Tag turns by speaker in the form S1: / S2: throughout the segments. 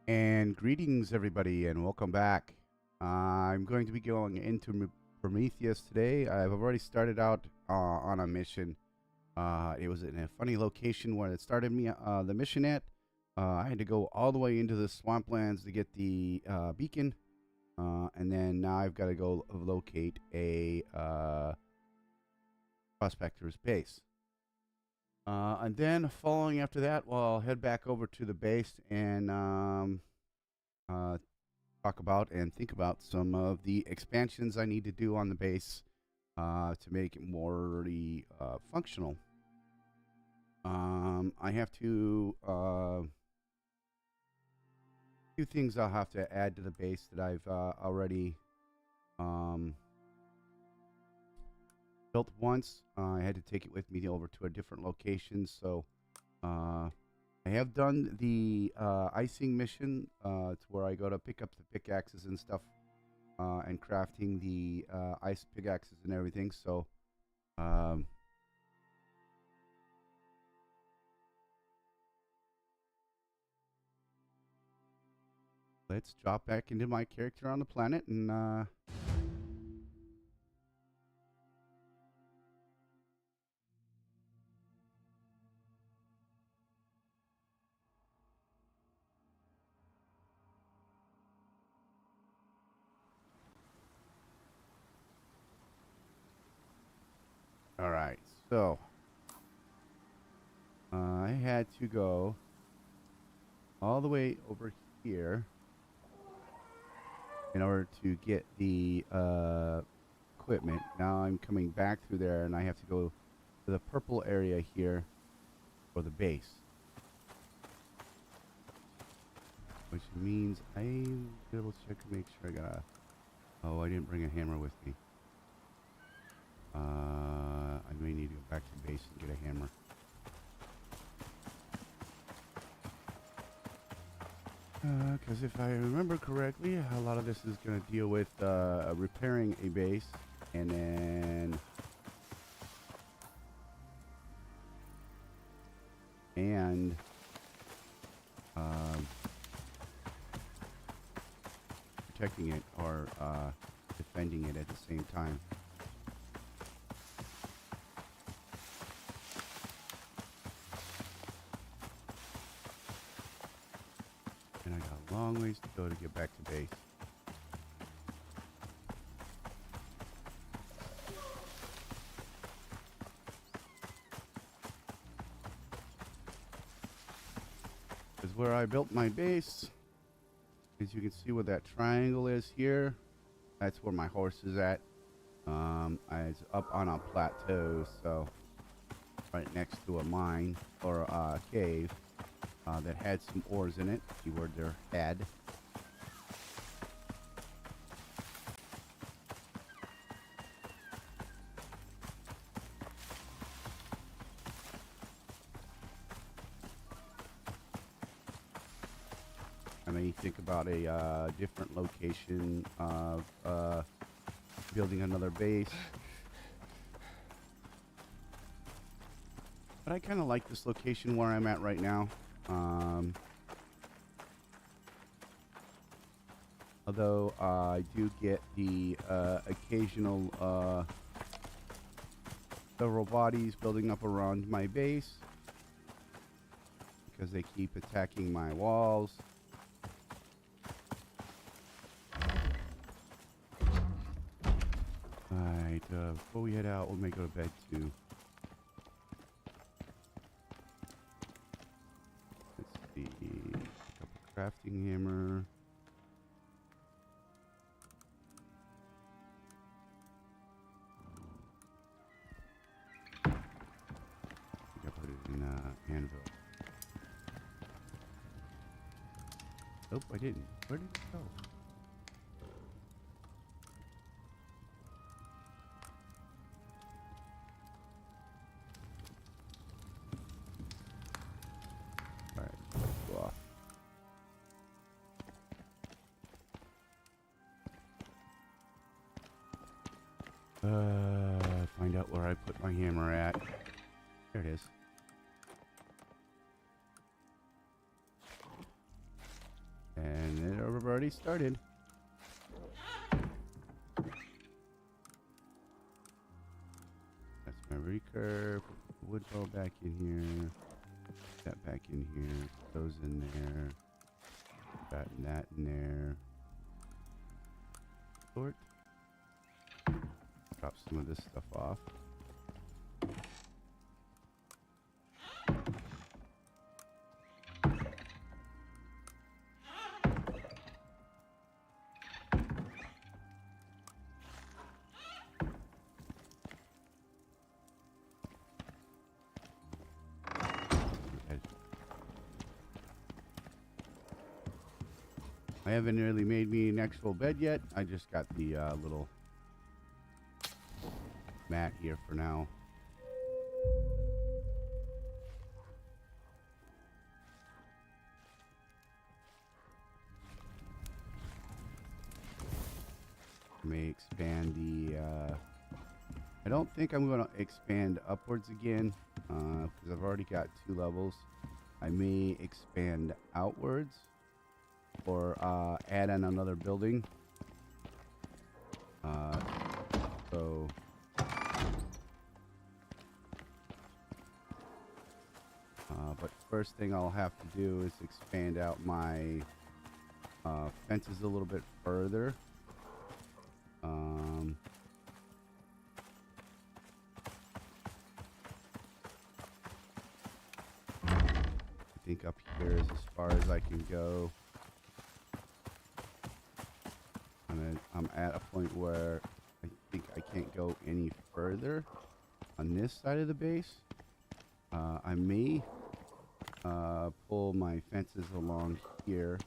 S1: And greetings, everybody, and welcome back. I'm going to be going into Prometheus today. I've already started out on a mission. It was in a funny location where it started me the mission at. I had to go all the way into the swamplands to get the beacon, and then now I've got to go locate a prospector's base. And then following after that, well, I'll head back over to the base and talk about and think about some of the expansions I need to do on the base to make it more functional. I have to few things I'll have to add to the base that I've already built once. I had to take it with me over to a different location, so I have done the icing mission to where I go to pick up the pickaxes and stuff and crafting the ice pickaxes and everything. So let's drop back into my character on the planet and all right. So I had to go all the way over here in order to get the equipment. Now I'm coming back through there, and I have to go to the purple area here for the base, which means I double check to make sure I got a. Oh, I didn't bring a hammer with me. I may need to go back to base and get a hammer. Because if I remember correctly, a lot of this is going to deal with repairing a base and then protecting it or defending it at the same time. And I got a long ways to go to get back to base. Is where I built my base. As you can see where that triangle is here, that's where my horse is at. It's up on a plateau, so right next to a mine or a cave that had some ores in it. Keyword there, had. I may think about a different location of building another base. But I kind of like this location where I'm at right now. Although I do get the occasional several bodies building up around my base because they keep attacking my walls. Alright, before we head out, we may go to bed too. Let's see. Pick up a crafting hammer. I think I put it in anvil. Nope, I didn't. Where did it go? Find out where I put my hammer at. There it is. And it already started. That's my recurve. Put the wood bow back in here. Put that back in here. Put those in there. Put that and that in there. Sort. Drop some of this stuff off. I haven't really made me an actual bed yet. I just got the little mat here for now. May expand the I don't think I'm going to expand upwards again because I've already got 2 levels. I may expand outwards or add on another building. But first thing I'll have to do is expand out my fences a little bit further. I think up here is as far as I can go. I'm at a point where I think I can't go any further on this side of the base. I may pull my fences along here.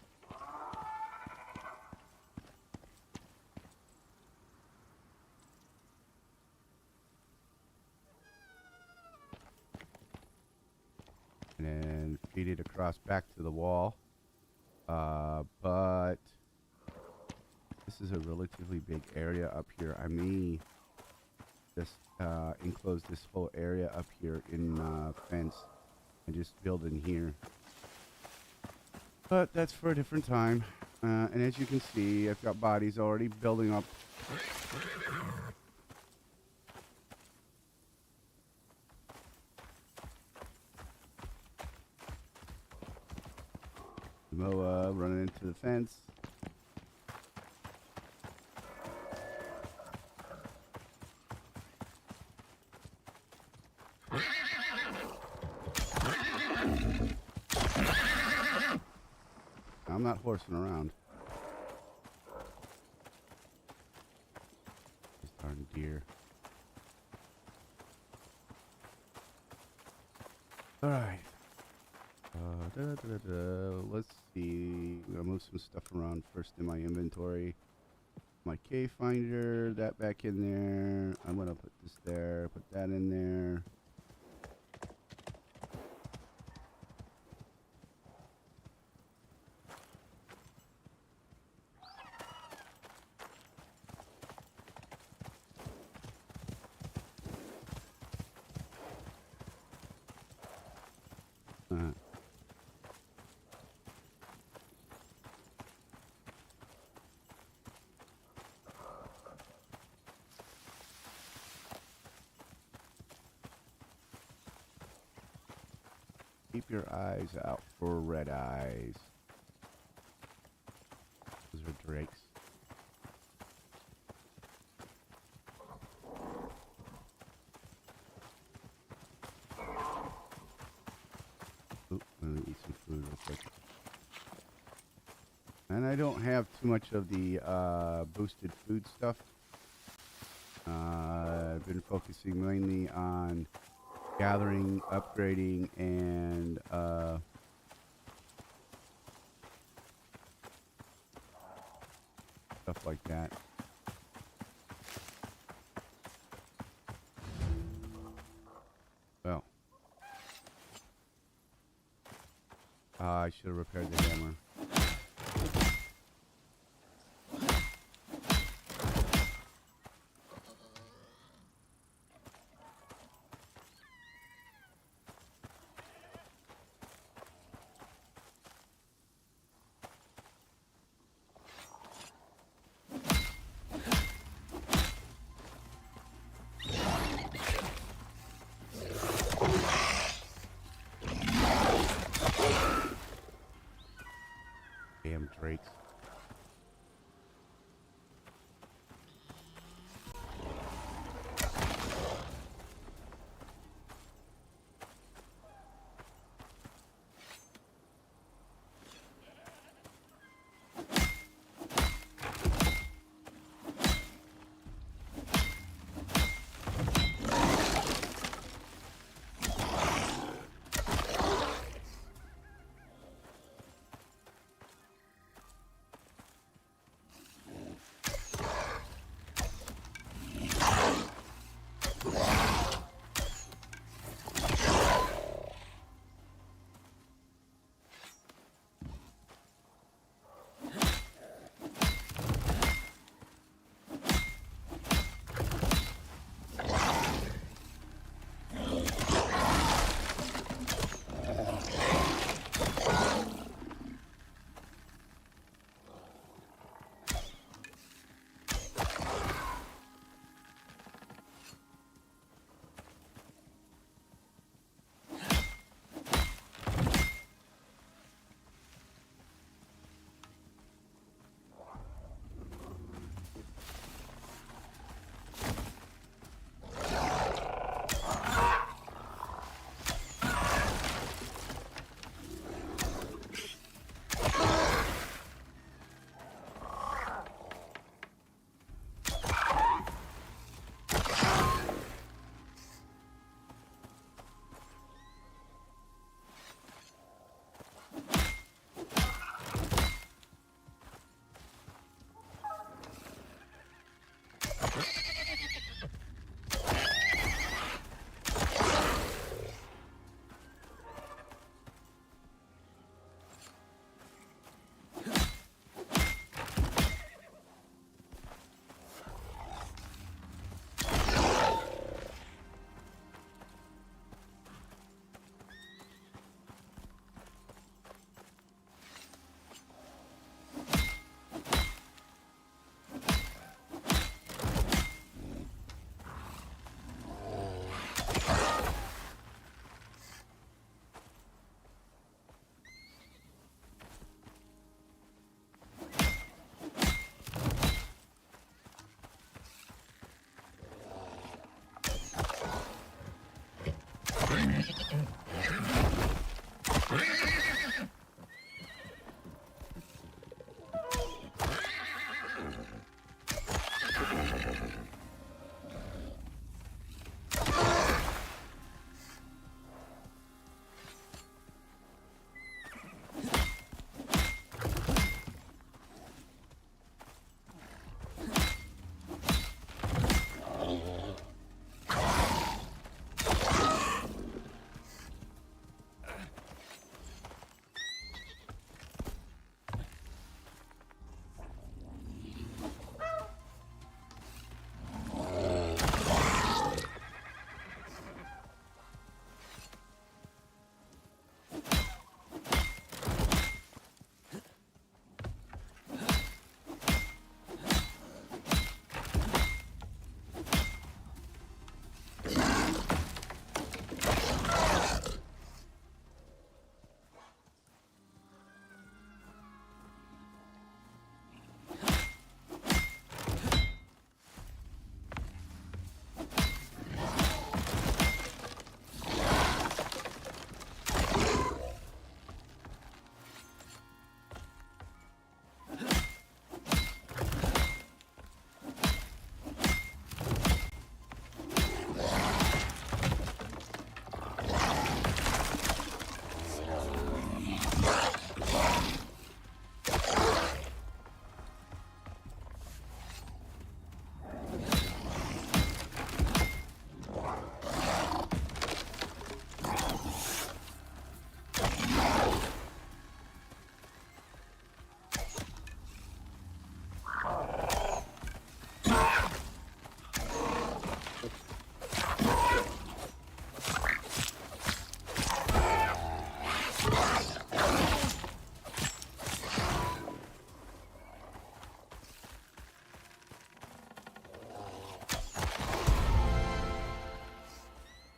S1: And then feed it across back to the wall. But this is a relatively big area up here. I may just enclose this whole area up here in fence and just build in here. But that's for a different time. And as you can see, I've got bodies already building up. Moa running into the fence. I'm not horsing around. This darn deer. All right. Let's see. I'm gonna move some stuff around first in my inventory. My cave finder, that back in there. I'm gonna put this there. Put that in there. Keep your eyes out for red eyes. Those are drakes. Oop, I'm gonna eat some food real quick. And I don't have too much of the boosted food stuff. I've been focusing mainly on gathering, upgrading, and stuff like that. Well, I should have repaired the hammer.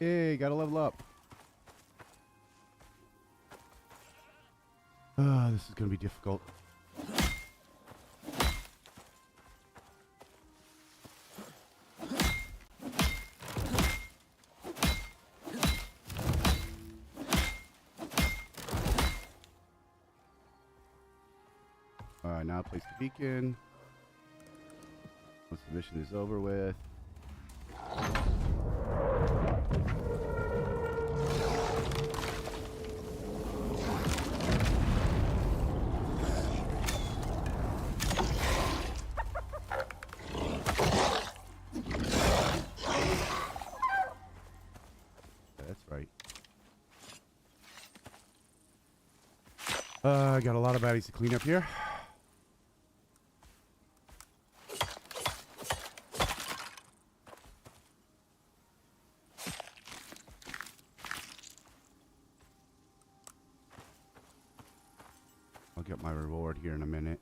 S1: Hey, gotta level up. This is gonna be difficult. Now place the beacon. Once the mission is over with. That's right. I got a lot of baddies to clean up here. I'll get my reward here in a minute.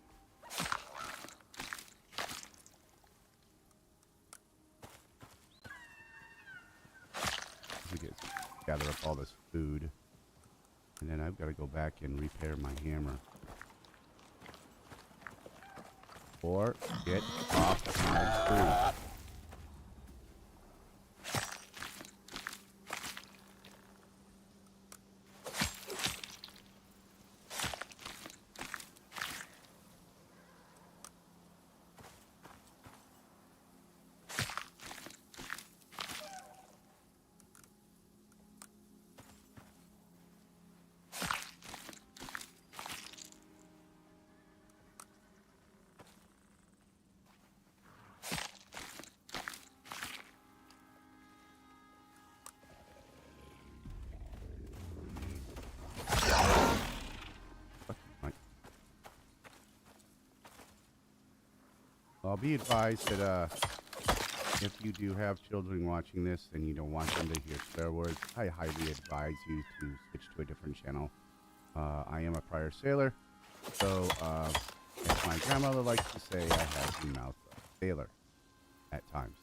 S1: Gather up all this food. And then I've got to go back and repair my hammer. Or get off my food. Well, be advised that if you do have children watching this and you don't want them to hear swear words, I highly advise you to switch to a different channel. I am a prior sailor, so as my grandmother likes to say, I have the mouth of a sailor at times.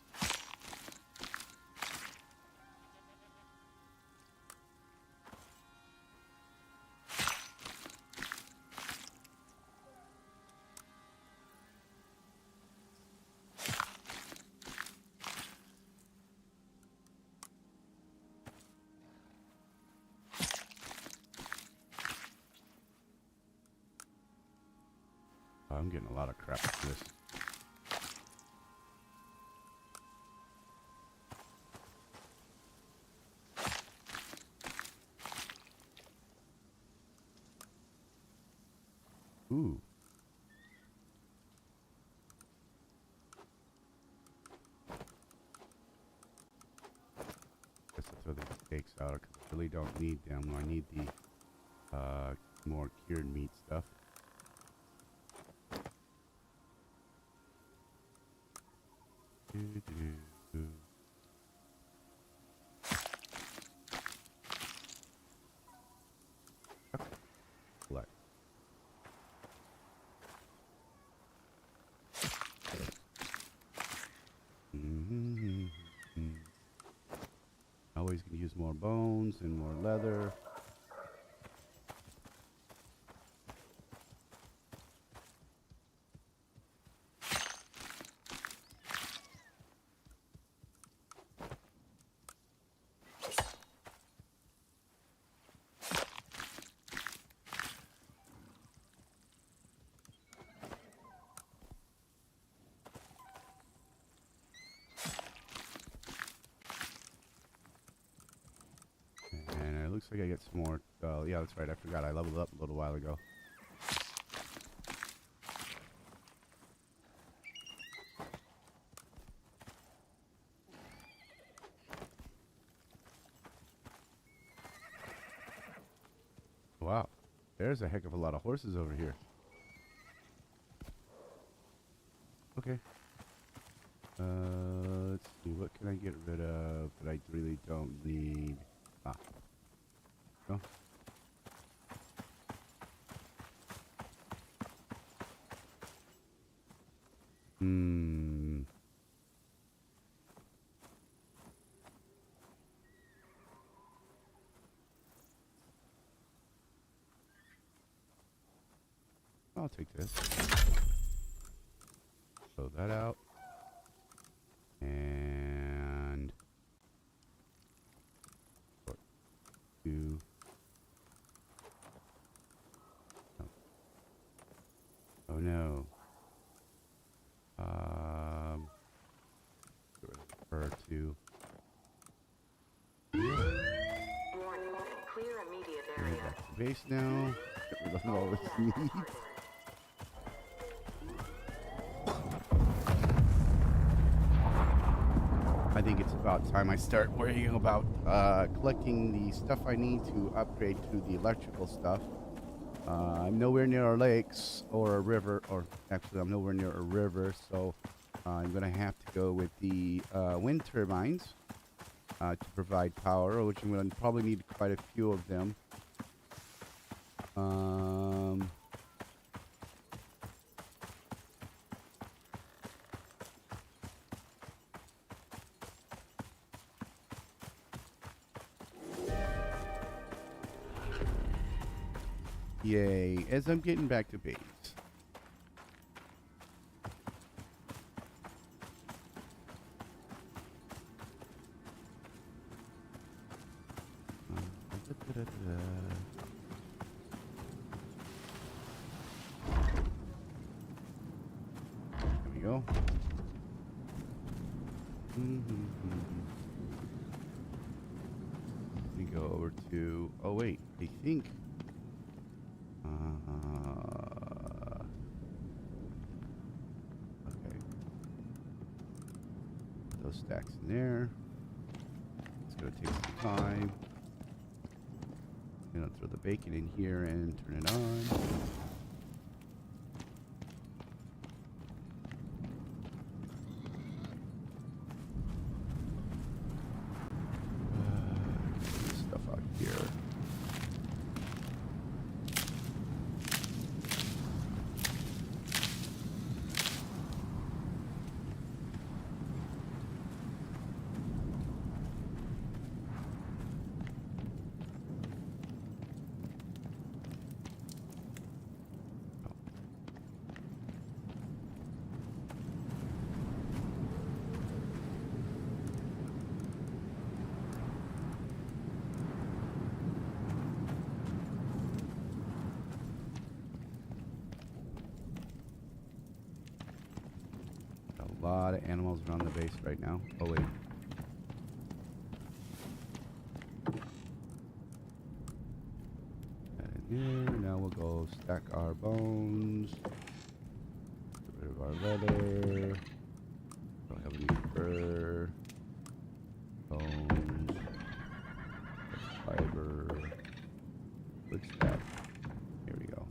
S1: I'm getting a lot of crap for this. Ooh. Guess I'll throw the steaks out because I really don't need them. I need the more cured meat stuff. What? Always can use more bones and more leather. Looks like I get some more. Yeah, that's right. I forgot. I leveled up a little while ago. Wow. There's a heck of a lot of horses over here. Okay. Let's see. What can I get rid of that I really don't need? Ah. No. I'll take this. Throw that out. And 2. Oh no. Get rid of her too.
S2: Warning, clear immediate area.
S1: Back to base now. Get rid of all this meat. I think it's about time I start worrying about collecting the stuff I need to upgrade to the electrical stuff. I'm nowhere near our lakes or a river, or actually I'm nowhere near a river, so I'm going to have to go with the wind turbines to provide power, which I'm going to probably need quite a few of them. Yay, as I'm getting back to base. There we go. We go over to, oh wait, I think okay. Put those stacks in there. It's gonna take some time. I'm gonna throw the bacon in here and turn it on. Get this stuff out here. A lot of animals around the base right now. Oh wait. And here, now we'll go stack our bones. Get rid of our leather. Don't have any fur. Bones. Fiber. Wood stack. Here we go.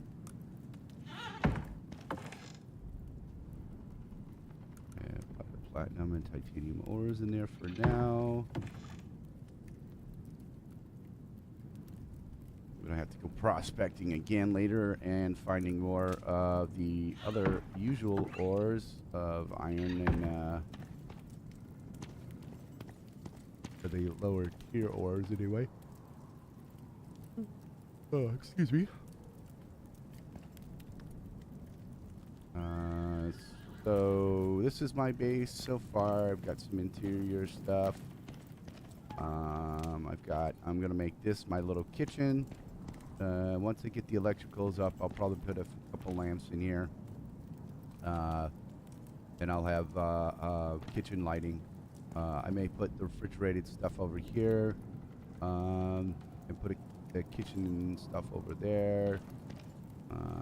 S1: Platinum and titanium ores in there for now. We're gonna have to go prospecting again later and finding more of the other usual ores of iron and the lower tier ores anyway. Oh, excuse me. So this is my base so far. I've got some interior stuff. I'm gonna make this my little kitchen. Once I get the electricals up, I'll probably put a couple lamps in here. And I'll have kitchen lighting. I may put the refrigerated stuff over here, and put the kitchen stuff over there,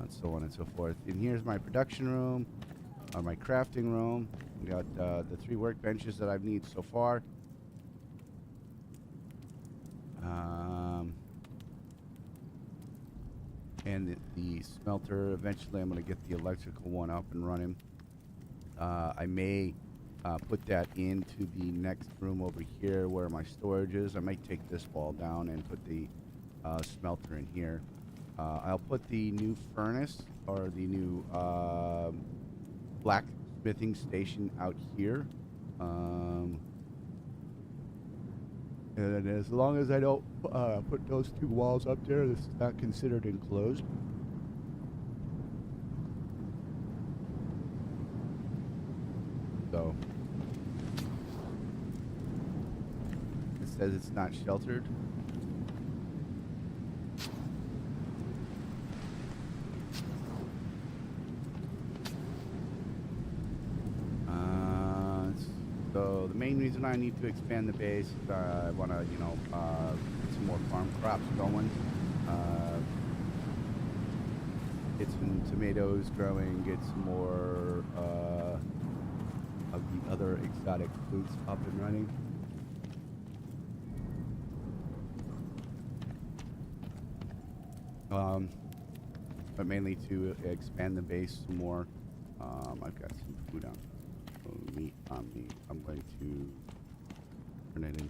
S1: so on and so forth. And here's my production room. My crafting room. We got the 3 workbenches that I've need so far. And the smelter. Eventually, I'm going to get the electrical one up and running. I may put that into the next room over here where my storage is. I might take this wall down and put the smelter in here. I'll put the new furnace or the new blacksmithing station out here, and as long as I don't put those 2 walls up there, this is not considered enclosed. says it's not sheltered. So the main reason I need to expand the base is I want to, get some more farm crops going. Get some tomatoes growing, get some more of the other exotic fruits up and running. But mainly to expand the base some more. I've got some food on meat on me. I'm going to turn it into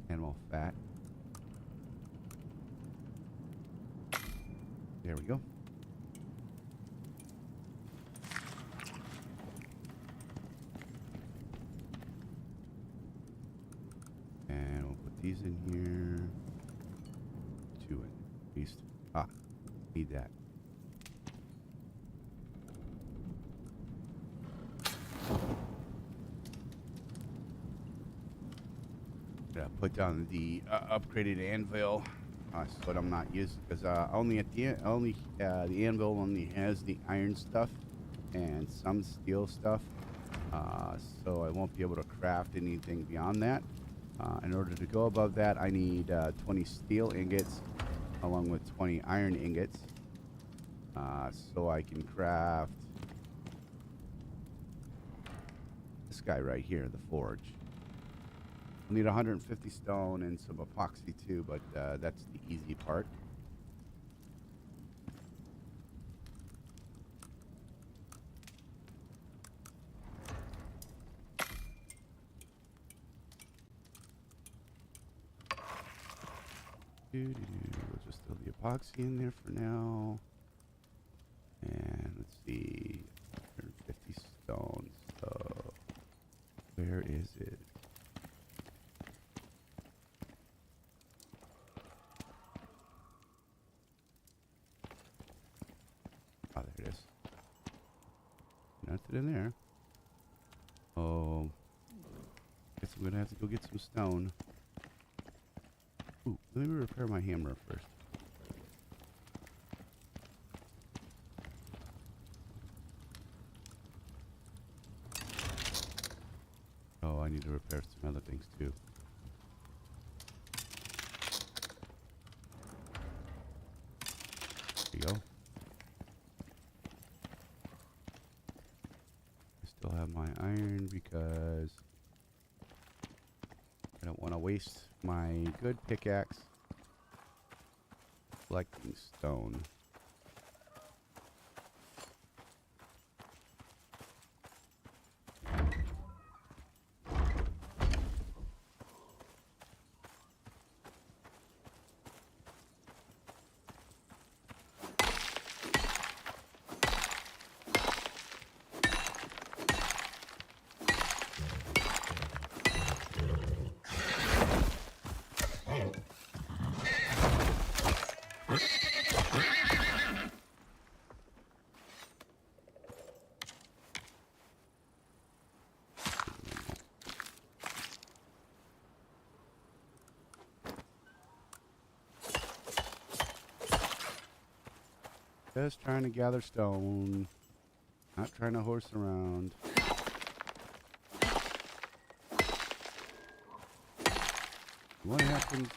S1: animal fat. There we go. And we'll put these in here. 2 in at least. Need that. Put down the upgraded anvil. That's what I'm not using because only the anvil only has the iron stuff and some steel stuff. So I won't be able to craft anything beyond that. In order to go above that, I need 20 steel ingots along with 20 iron ingots. So I can craft this guy right here, the forge. I'll need 150 stone and some epoxy too, but that's the easy part. We'll just throw the epoxy in there for now. And let's see, 150 stones. So where is it? Oh, there it is. Nothing in there. Oh, guess I'm gonna have to go get some stone. Ooh, let me repair my hammer first. Oh, I need to repair some other things too. There you go. I still have my iron because I don't want to waste my good pickaxe collecting stone. Just trying to gather stone, not trying to horse around. What happens?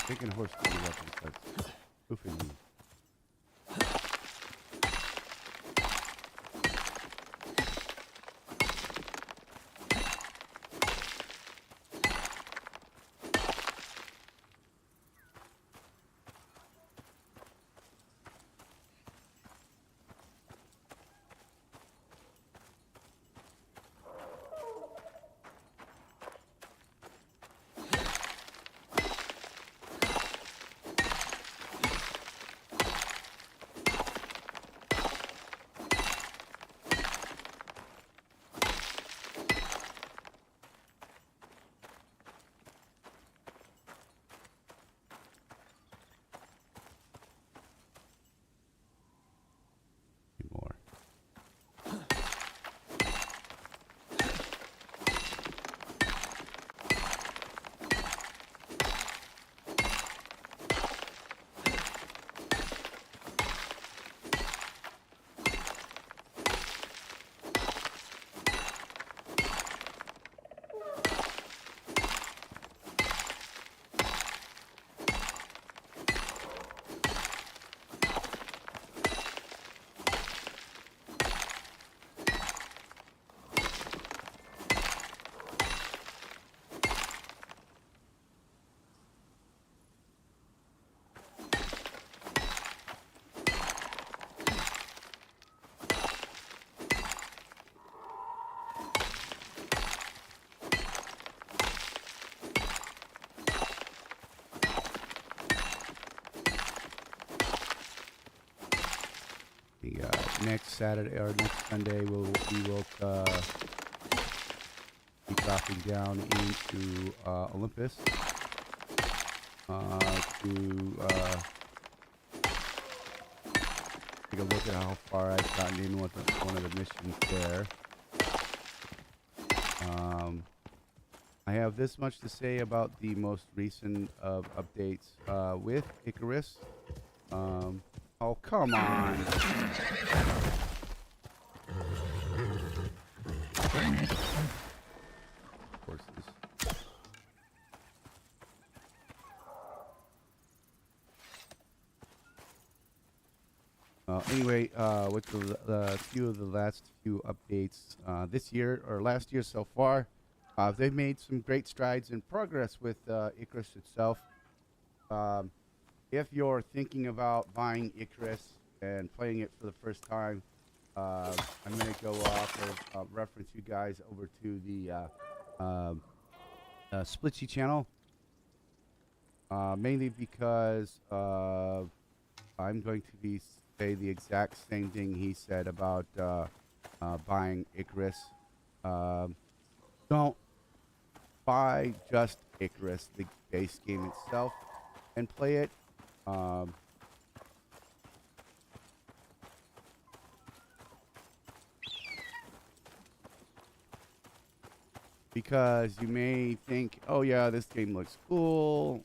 S1: Taking a horse to the weapon starts spoofing me. next Saturday or next Sunday, we will be dropping down into Olympus to take a look at how far I've gotten in with one of the missions there. I have this much to say about the most recent of updates with Icarus. Oh, come on. Horses. Anyway, with the few of the last few updates this year or last year so far, they've made some great strides in progress with Icarus itself. If you're thinking about buying Icarus and playing it for the first time, I'm going to go off of reference you guys over to the Splitsy channel, mainly because I'm going to be say the exact same thing he said about buying Icarus. Don't buy just Icarus, the base game itself, and play it. Because you may think, oh yeah, this game looks cool.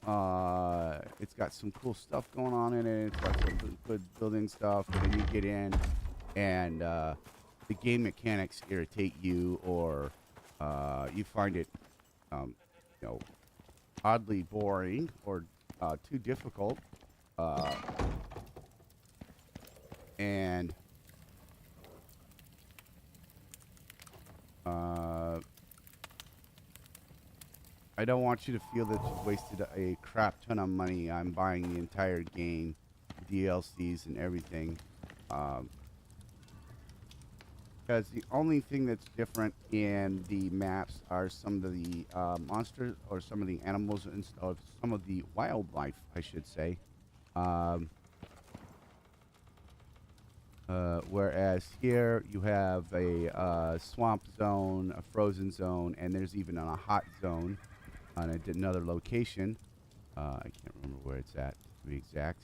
S1: It's got some cool stuff going on in it. It's got some good building stuff. And then you get in, and the game mechanics irritate you, or you find it, you know, oddly boring or too difficult. And I don't want you to feel that you've wasted a crap ton of money on buying the entire game, DLCs and everything. Because the only thing that's different in the maps are some of the monsters or some of the animals and some of the wildlife, I should say. Whereas here you have a swamp zone, a frozen zone, and there's even a hot zone on another location. I can't remember where it's at, to be exact.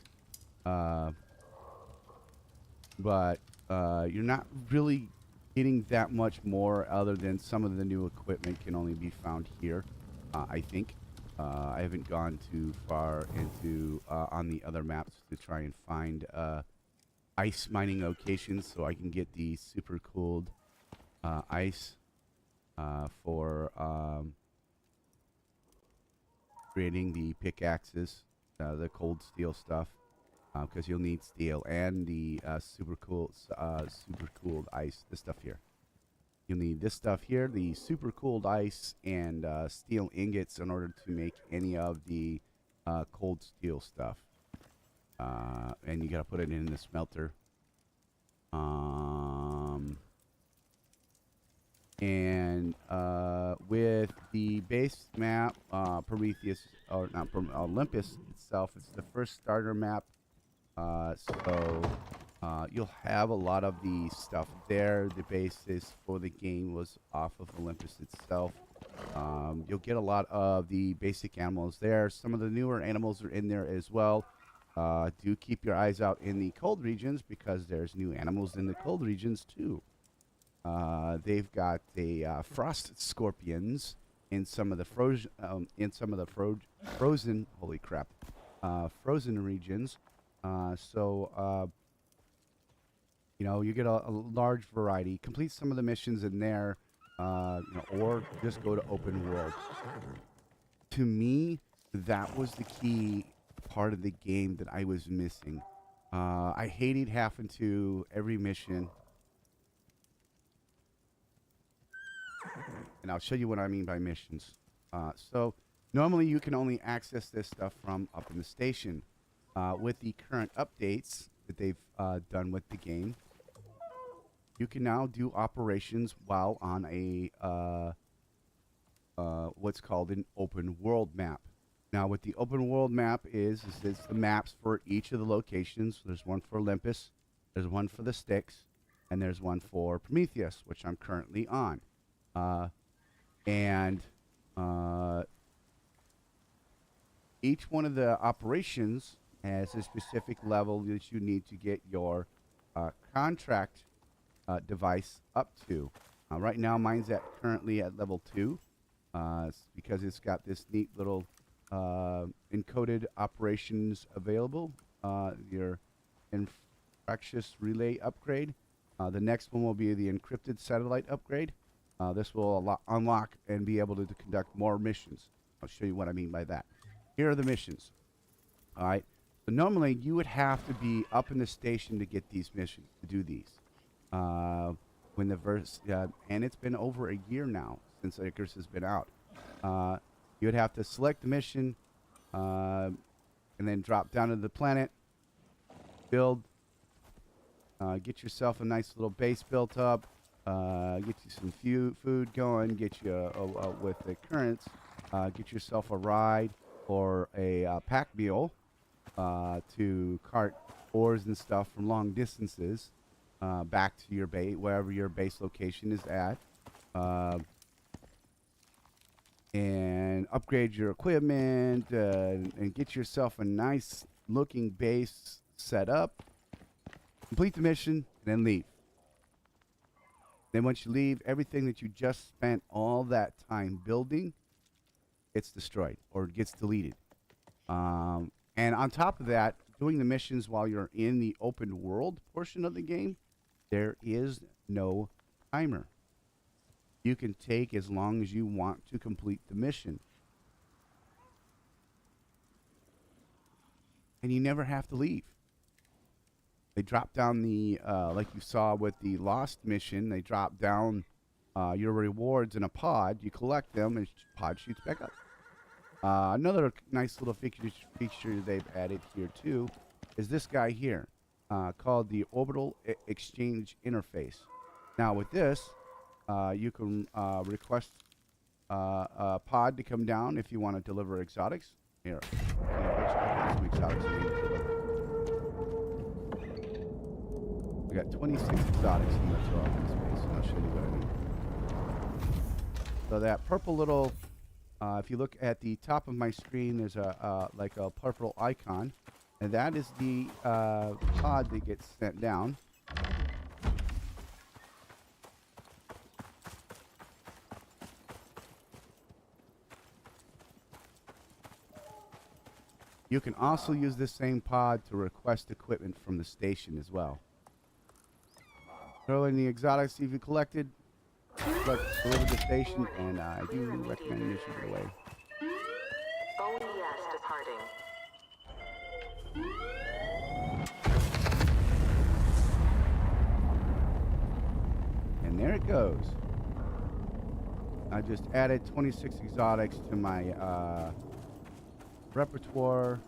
S1: But you're not really getting that much more other than some of the new equipment can only be found here, I think. I haven't gone too far into on the other maps to try and find ice mining locations so I can get the super cooled ice for creating the pickaxes, the cold steel stuff, because you'll need steel and the super cooled ice. This stuff here. You'll need this stuff here, the super cooled ice and steel ingots in order to make any of the cold steel stuff. And you gotta put it in the smelter. And with the base map, Prometheus, or not Olympus itself, it's the first starter map. So you'll have a lot of the stuff there. The basis for the game was off of Olympus itself. You'll get a lot of the basic animals there. Some of the newer animals are in there as well. Do keep your eyes out in the cold regions because there's new animals in the cold regions too. They've got the frost scorpions in some of the frozen holy crap, frozen regions. So you know, you get a large variety. Complete some of the missions in there, you know, or just go to open world. To me, that was the key part of the game that I was missing. I hated having to every mission. And I'll show you what I mean by missions. So normally you can only access this stuff from up in the station. With the current updates that they've done with the game, you can now do operations while on a what's called an open world map. Now, what the open world map is it's the maps for each of the locations. There's one for Olympus. There's one for the Styx. and there's one for Prometheus, which I'm currently on. And each one of the operations has a specific level that you need to get your contract device up to. Right now, mine's currently at level 2. It's because it's got this neat little encoded operations available. Your infractious relay upgrade. The next one will be the encrypted satellite upgrade. This will unlock and be able to conduct more missions. I'll show you what I mean by that. Here are the missions. All right. So normally you would have to be up in the station to get these missions, to do these. When the verse, and it's been over a year now since Icarus has been out. You would have to select the mission, and then drop down to the planet, build, get yourself a nice little base built up, get you some food going, get you with the currents, get yourself a ride or a pack mule to cart ores and stuff from long distances back to your base, wherever your base location is at, and upgrade your equipment and get yourself a nice looking base set up, complete the mission, and then leave. Then once you leave, everything that you just spent all that time building gets destroyed or gets deleted. And on top of that, doing the missions while you're in the open world portion of the game, there is no timer. You can take as long as you want to complete the mission. And you never have to leave. They drop down the, like you saw with the Lost mission, they drop down your rewards in a pod. You collect them, and the pod shoots back up. Another nice little feature they've added here, too, is this guy here, called the Orbital Exchange Interface. Now, with this, you can request a pod to come down if you want to deliver exotics. Here, I have some exotics I need to deliver. We got 26 exotics in the throw in space, and I'll show you what I mean. So that purple little, if you look at the top of my screen, there's like a purple icon, and that is the pod that gets sent down. You can also use this same pod to request equipment from the station as well. Throw in the exotics you've collected, deliver the station, and I do recommend you shoot it away.
S2: OES departing.
S1: And there it goes. I just added 26 exotics to my repertoire,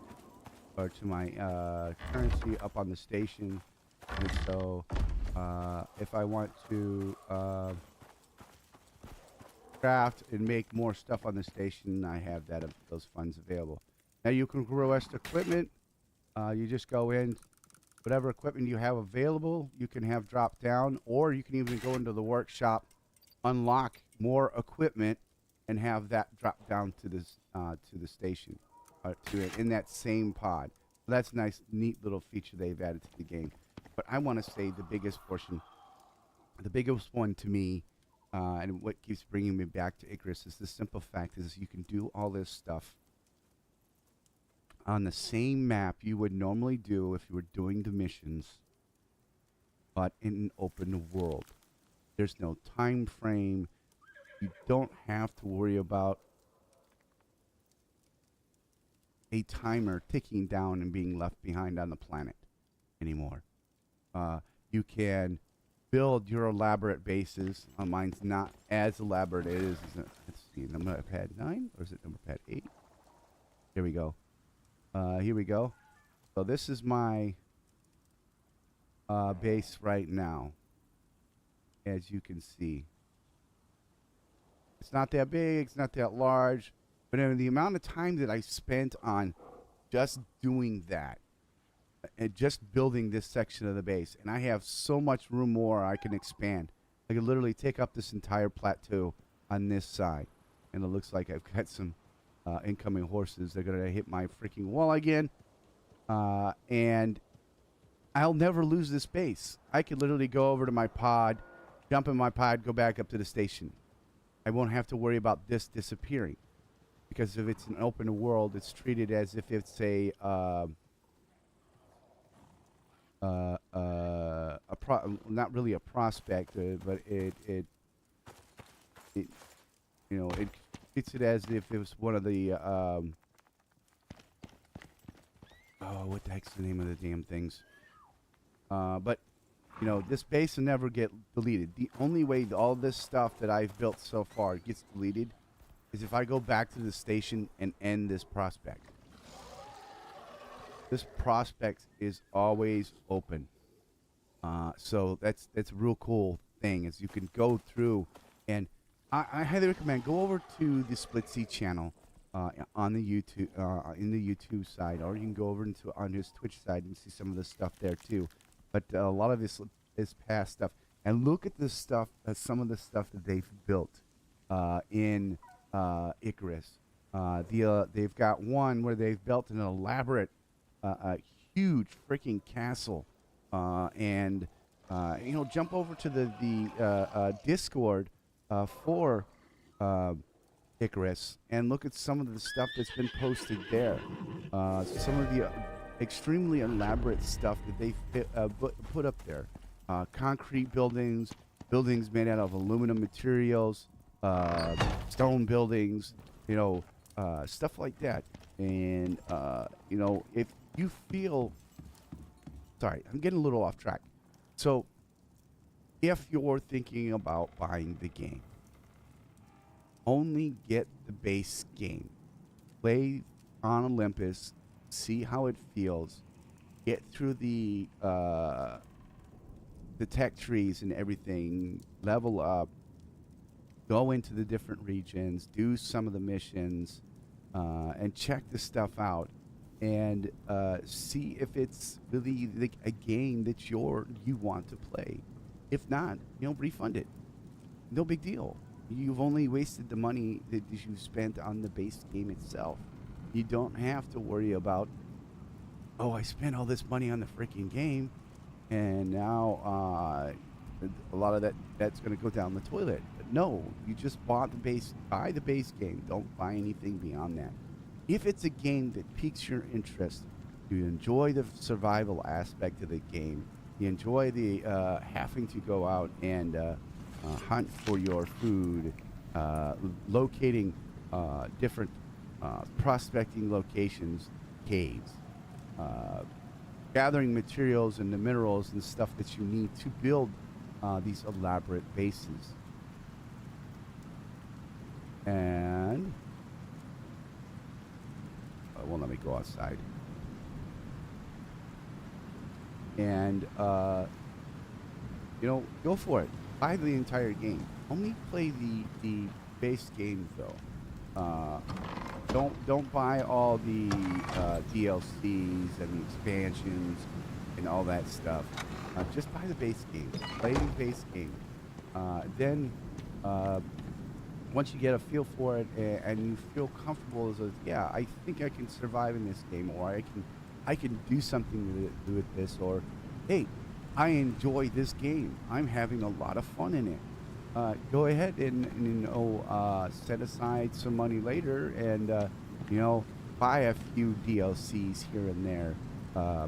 S1: or to my currency up on the station. And so if I want to craft and make more stuff on the station, I have those funds available. Now you can request equipment. You just go in, whatever equipment you have available, you can have drop down, or you can even go into the workshop, unlock more equipment, and have that drop down to the station, in that same pod. So that's a nice, neat little feature they've added to the game. But I want to say the biggest portion, the biggest one to me, and what keeps bringing me back to Icarus, is the simple fact is you can do all this stuff on the same map you would normally do if you were doing the missions, but in an open world. There's no time frame. You don't have to worry about a timer ticking down and being left behind on the planet anymore. You can build your elaborate bases. Mine's not as elaborate as it is. Let's see, number pad 9, or is it number pad 8? Here we go. Here we go. So this is my base right now, as you can see. It's not that big, it's not that large, but the amount of time that I spent on just doing that and just building this section of the base, and I have so much room more I can expand. I could literally take up this entire plateau on this side, and it looks like I've got some incoming horses. They're gonna hit my freaking wall again, and I'll never lose this base. I could literally go over to my pod, jump in my pod, go back up to the station. I won't have to worry about this disappearing, because if it's an open world, it's treated as if it's a not really a prospect, but it you know, it treats it as if it was one of the oh, what the heck's the name of the damn things? But you know, this base will never get deleted. The only way all this stuff that I've built so far gets deleted is if I go back to the station and end this prospect. This prospect is always open. So that's a real cool thing, is you can go through, and I highly recommend go over to the Split Sea channel on the YouTube in the YouTube side, or you can go over on his Twitch side and see some of the stuff there too. But a lot of this is past stuff, and look at this stuff, some of the stuff that they've built in Icarus. They've got one where they've built an elaborate, a huge freaking castle, and you know, jump over to the Discord for Icarus and look at some of the stuff that's been posted there. Some of the extremely elaborate stuff that they put up there. Concrete buildings, buildings made out of aluminum materials, stone buildings, you know, stuff like that. And, you know, if you feel... Sorry, I'm getting a little off track. So, if you're thinking about buying the game, only get the base game. Play on Olympus, see how it feels, get through the tech trees and everything, level up, go into the different regions, do some of the missions, and check this stuff out, and see if it's really like a game that you want to play. If not, you know, refund it. No big deal. You've only wasted the money that you spent on the base game itself. You don't have to worry about, oh, I spent all this money on the freaking game, and now a lot of that's going to go down the toilet. But no, you just bought the base. Buy the base game. Don't buy anything beyond that. If it's a game that piques your interest, you enjoy the survival aspect of the game, you enjoy the having to go out and hunt for your food, locating different prospecting locations, caves, gathering materials and the minerals and stuff that you need to build these elaborate bases. And it won't let me go outside. And you know, go for it. Buy the entire game. Only play the base game though. Don't buy all the DLCs and the expansions and all that stuff. Just buy the base game. Play the base game. Then once you get a feel for it and you feel comfortable, as yeah, I think I can survive in this game, or I can do something with this, or hey, I enjoy this game. I'm having a lot of fun in it. Go ahead and you know, set aside some money later and you know, buy a few DLCs here and there.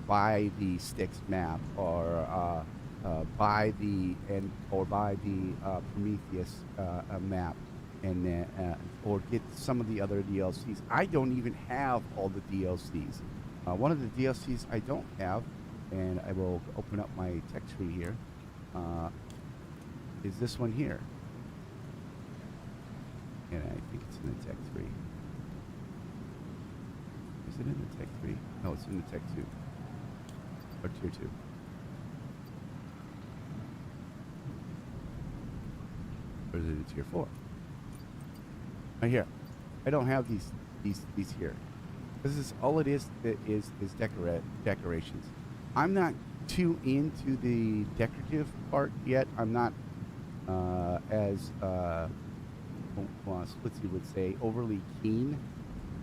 S1: Buy the Styx map, or buy the Prometheus map, and or get some of the other DLCs. I don't even have all the DLCs. One of the DLCs I don't have, and I will open up my tech tree here, is this one here. And I think it's in the tech 3. Is it in the tech 3? No, it's in the tech 2. Or tier 2. Or is it in tier 4? Right here. I don't have these here. This is all it is. Is decorations. I'm not too into the decorative part yet. I'm not as well, Splitsy would say, overly keen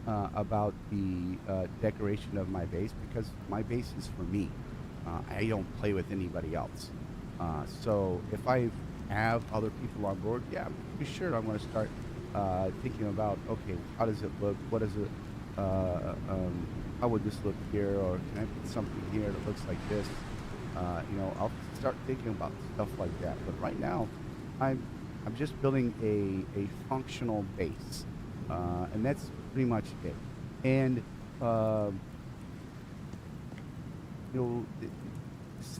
S1: about the decoration of my base because my base is for me. I don't play with anybody else. So if I have other people on board, yeah, I'm pretty sure I'm going to start thinking about, okay, how does it look? What is it? How would this look here? Or can I put something here that looks like this? I'll start thinking about stuff like that. But right now, I'm I'm just building a functional base, and that's pretty much it. And um,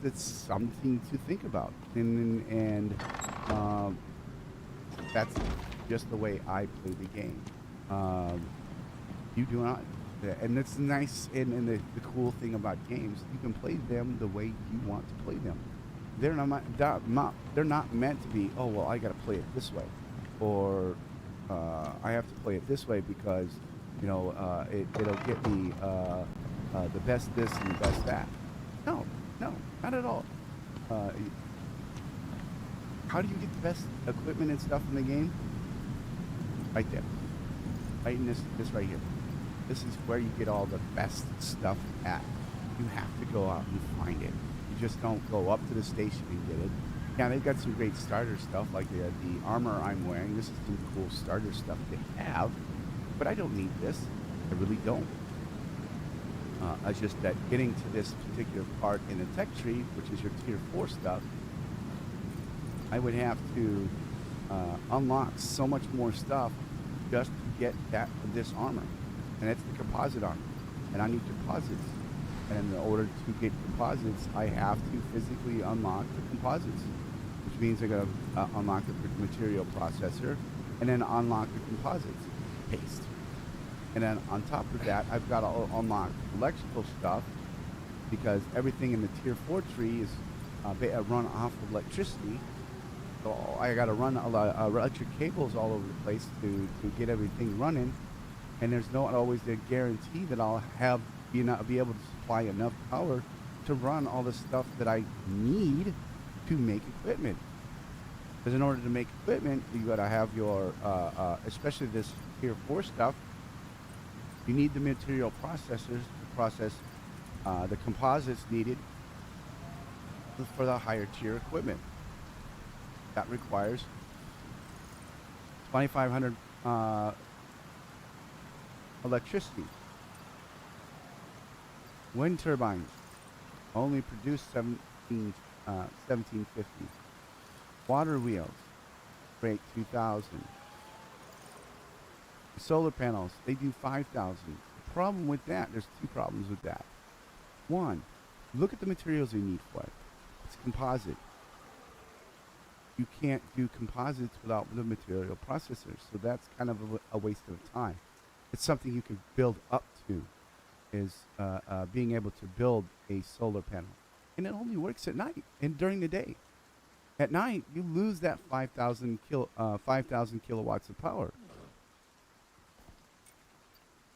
S1: it's something to think about, and um, that's just the way I play the game. Um, you do not, and that's nice. And the cool thing about games, you can play them the way you want to play them. They're not meant to be. Oh well, I got to play it this way, or I have to play it this way because it'll get me the best this and the best that. No, no, not at all. Uh, how do you get the best equipment and stuff in the game? Right there, right in this right here. This is where you get all the best stuff at. You have to go out and find it. You just don't go up to the station and get it. Yeah, they've got some great starter stuff like the armor I'm wearing. This is some cool starter stuff they have, but I don't need this. I really don't. It's just that getting to this particular part in the tech tree, which is your tier 4 stuff, I would have to unlock so much more stuff just to get this armor. And that's the composite armor. And I need composites. And in order to get composites, I have to physically unlock the composites, which means I gotta unlock the material processor and then unlock the composites paste. And then on top of that, I've got to unlock electrical stuff because everything in the tier 4 tree is run off of electricity. So I got to run electric cables all over the place to get everything running. And there's not always the guarantee that I'll be able to supply enough power to run all the stuff that I need to make equipment. Because in order to make equipment, you got to have your, especially this tier 4 stuff, you need the material processors to process the composites needed for the higher tier equipment. That requires 2,500 electricity. Wind turbines only produce 1750. Water wheels rate 2,000. Solar panels, they do 5,000. The problem with that, there's two problems with that. One, look at the materials you need for it. It's composite. You can't do composites without the material processors, so that's kind of a waste of time. It's something you can build up to, is being able to build a solar panel. And it only works at night and during the day. At night, you lose that 5,000 kilowatts of power.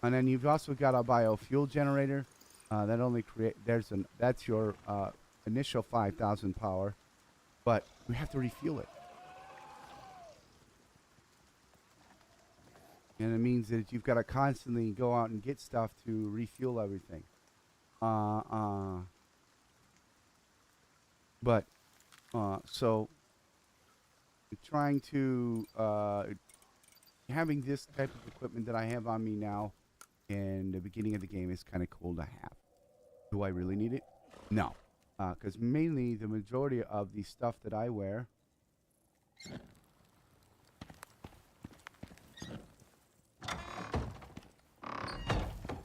S1: And then you've also got a biofuel generator that only that's your initial 5,000 power, but we have to refuel it. And it means that you've got to constantly go out and get stuff to refuel everything. So trying to having this type of equipment that I have on me now in the beginning of the game is kind of cool to have. Do I really need it? No. Because mainly the majority of the stuff that I wear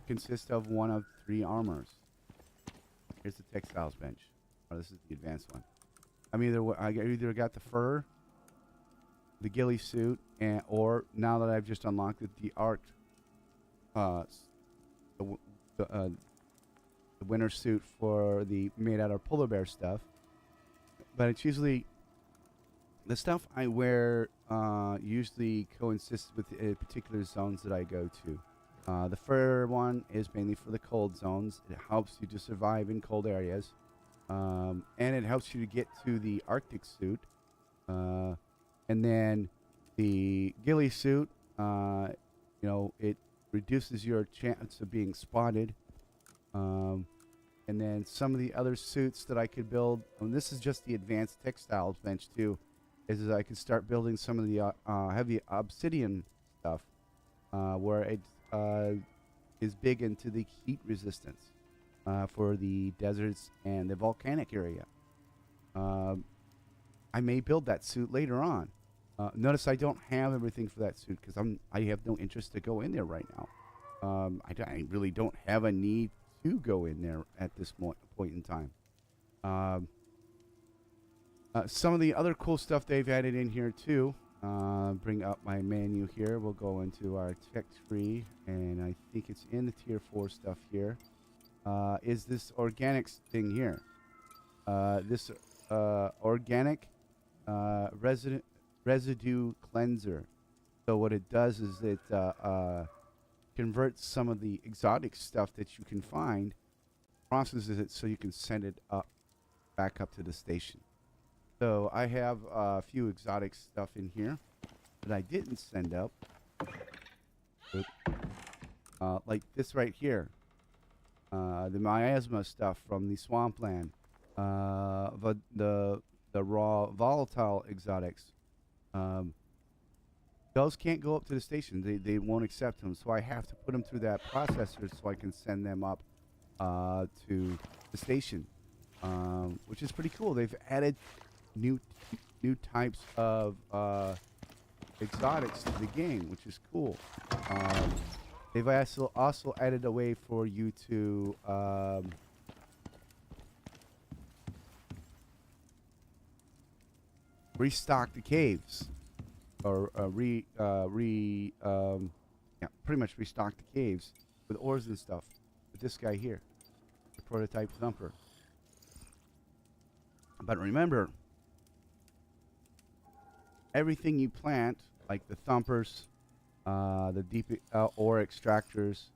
S1: consists of one of 3 armors. Here's the textiles bench. Oh, this is the advanced one. I either got the fur, the ghillie suit, or now that I've just unlocked it, the arc, the winter suit for the made out of polar bear stuff. But it's usually the stuff I wear usually coincides with particular zones that I go to. The fur one is mainly for the cold zones. It helps you to survive in cold areas. And it helps you to get to the Arctic suit. And then the ghillie suit, it reduces your chance of being spotted. And then some of the other suits that I could build, and this is just the advanced textiles bench too, is I could start building some of the heavy obsidian stuff, where it is big into the heat resistance for the deserts and the volcanic area. I may build that suit later on. Notice I don't have everything for that suit because I have no interest to go in there right now. I really don't have a need to go in there at this point in time. Some of the other cool stuff they've added in here too. Bring up my menu here. We'll go into our tech tree, and I think it's in the tier 4 stuff here. Is this organics thing here? This organic residue cleanser. So what it does is it converts some of the exotic stuff that you can find, processes it so you can send it back up to the station. So I have a few exotic stuff in here that I didn't send up. Like this right here. The miasma stuff from the swampland. The raw volatile exotics. Those can't go up to the station. They won't accept them. So I have to put them through that processor so I can send them up to the station. Which is pretty cool. They've added new types of exotics to the game, which is cool. They've also added a way for you to restock the caves, or pretty much restock the caves with ores and stuff. With this guy here, the prototype thumper. But remember, everything you plant, like the thumpers, the deep ore extractors,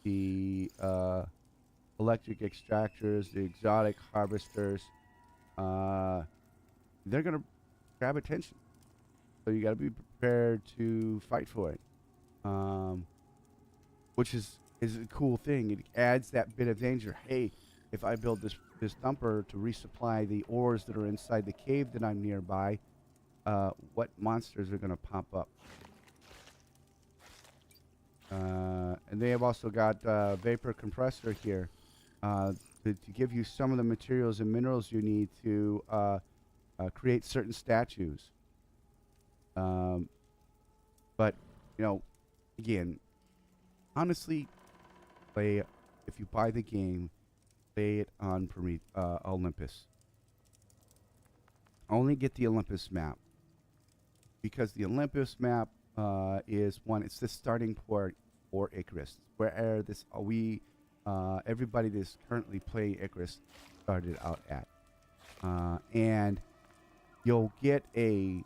S1: the electric extractors, the exotic harvesters, they're going to grab attention. So you got to be prepared to fight for it, which is a cool thing. It adds that bit of danger. Hey, if I build this thumper to resupply the ores that are inside the cave that I'm nearby, what monsters are going to pop up? And they have also got vapor compressor here to give you some of the materials and minerals you need to create certain statues. But again, honestly, if you buy the game, play it on Olympus. Only get the Olympus map, because the Olympus map is it's the starting port for Icarus, where everybody that's currently playing Icarus started out at, and you'll get a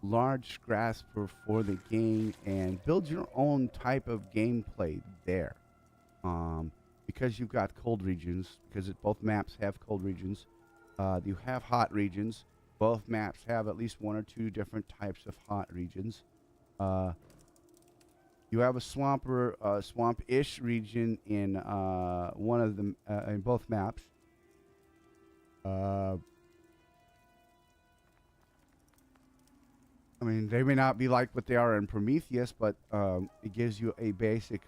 S1: large grasp for the game and build your own type of gameplay there, because you've got cold regions, because both maps have cold regions. You have hot regions. Both maps have at least one or two different types of hot regions. You have a swamp-ish region in one of them in both maps. I mean, they may not be like what they are in Prometheus, but it gives you a basic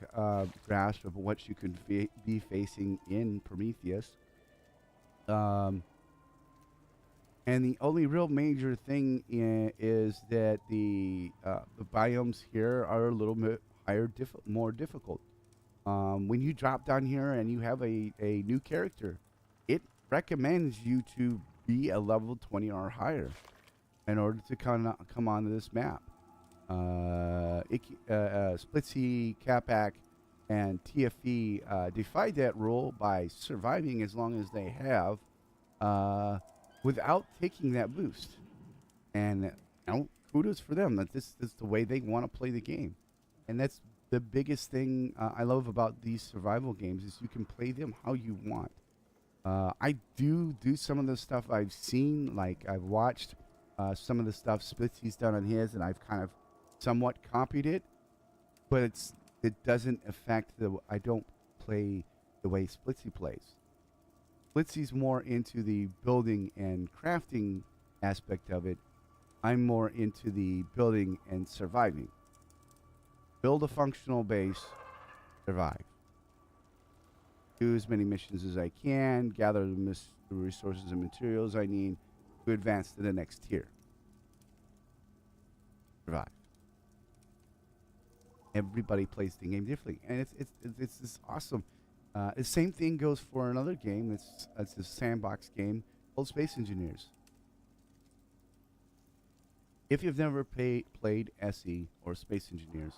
S1: grasp of what you could be facing in Prometheus. And the only real major thing is that the biomes here are a little bit more difficult. When you drop down here and you have a new character, it recommends you to be a level 20 or higher in order to come onto this map. Splitsy, Capac, and TFE defied that rule by surviving as long as they have, without taking that boost. And kudos for them. That this is the way they want to play the game, and that's the biggest thing I love about these survival games is you can play them how you want. I do some of the stuff I've seen, like I've watched some of the stuff Splitsy's done on his, and I've kind of somewhat copied it, but it doesn't affect I don't play the way Splitsy plays. Splitsy's more into the building and crafting aspect of it. I'm more into the building and surviving. Build a functional base, survive. Do as many missions as I can, gather the resources and materials I need to advance to the next tier. Survive. Everybody plays the game differently, and it's this awesome. The same thing goes for another game. It's a sandbox game called Space Engineers. If you've never played SE or Space Engineers,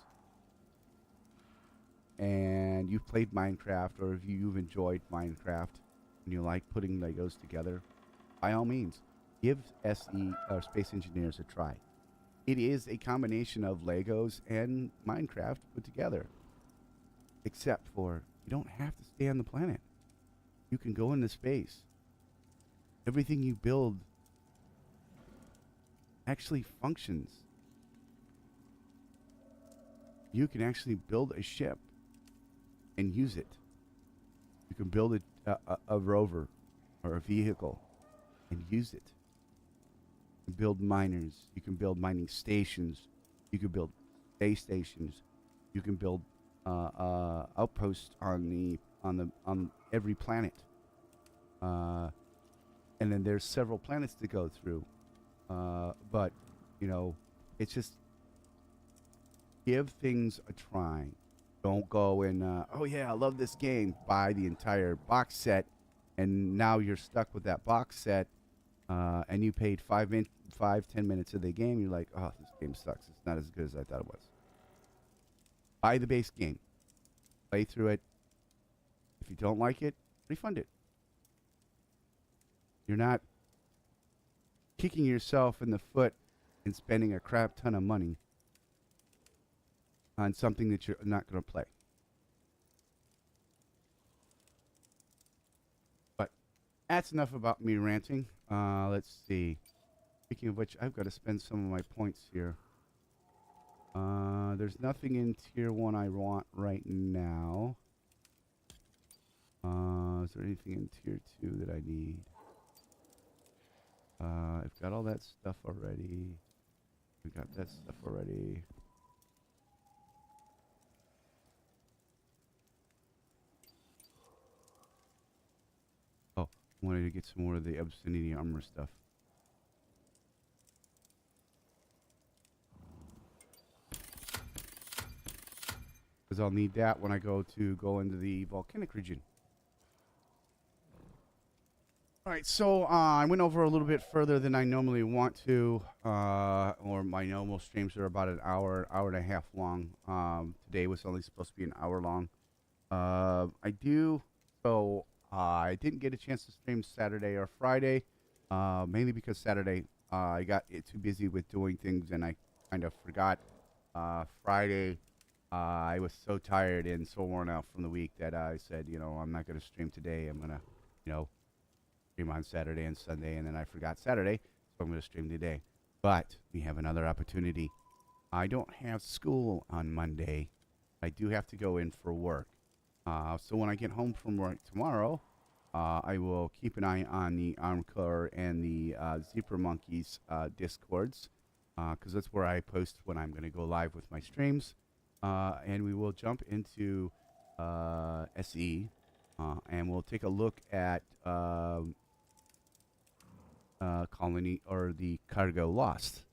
S1: and you've played Minecraft, or if you've enjoyed Minecraft and you like putting Legos together, by all means, give SE or Space Engineers a try. It is a combination of Legos and Minecraft put together. Except for, you don't have to stay on the planet. You can go into space. Everything you build actually functions. You can actually build a ship and use it. You can build a rover or a vehicle and use it. You can build miners. You can build mining stations. You can build space stations. You can build outposts on every planet. And then there's several planets to go through. But it's just give things a try. Don't go and oh yeah, I love this game. Buy the entire box set, and now you're stuck with that box set, and you paid 10 minutes of the game. You're like, oh, this game sucks. It's not as good as I thought it was. Buy the base game, play through it. If you don't like it, refund it. You're not kicking yourself in the foot and spending a crap ton of money on something that you're not going to play. But that's enough about me ranting. Let's see. Speaking of which, I've got to spend some of my points here. There's nothing in tier 1 I want right now. Is there anything in tier 2 that I need? I've got all that stuff already. We've got that stuff already. Oh, I wanted to get some more of the obscenity armor stuff. Because I'll need that when I go into the volcanic region. All right, so I went over a little bit further than I normally want to, or my normal streams are about an hour and a half long. Today was only supposed to be an hour long. I didn't get a chance to stream Saturday or Friday, mainly because Saturday I got too busy with doing things and I kind of forgot. Friday, I was so tired and so worn out from the week that I said, I'm not going to stream today. I'm going to, stream on Saturday and Sunday, and then I forgot Saturday, so I'm going to stream today. But we have another opportunity. I don't have school on Monday. I do have to go in for work. So when I get home from work tomorrow, I will keep an eye on the Armcore and the Zebra Monkeys Discords, because that's where I post when I'm going to go live with my streams. And we will jump into SE, and we'll take a look at Colony or the Cargo Lost,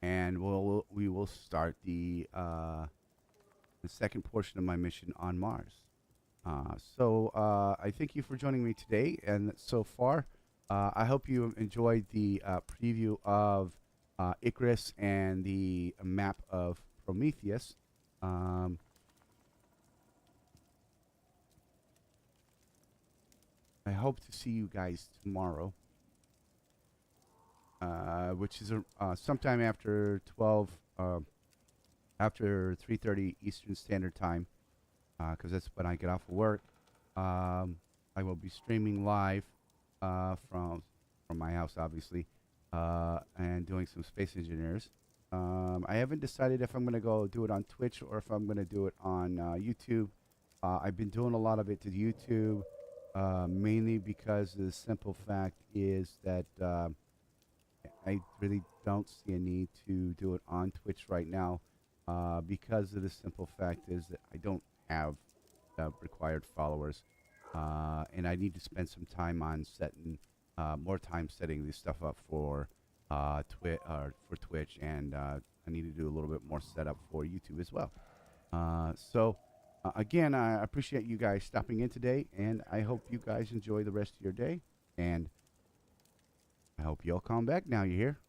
S1: and we will start the second portion of my mission on Mars. So I thank you for joining me today, and so far I hope you enjoyed the preview of Icarus and the map of Prometheus. I hope to see you guys tomorrow, which is sometime after 12 after 3:30 Eastern Standard Time, because that's when I get off of work. Um, I will be streaming live from my house, obviously, and doing some Space Engineers. I haven't decided if I'm going to go do it on Twitch or if I'm going to do it on YouTube. I've been doing a lot of it to YouTube, mainly because the simple fact is that I really don't see a need to do it on Twitch right now, because of the simple fact is that I don't have the required followers, and I need to spend some time on setting more time setting this stuff up for Twitch, and I need to do a little bit more setup for YouTube as well. Again, I appreciate you guys stopping in today, and I hope you guys enjoy the rest of your day. And I hope you all calm back now. You hear?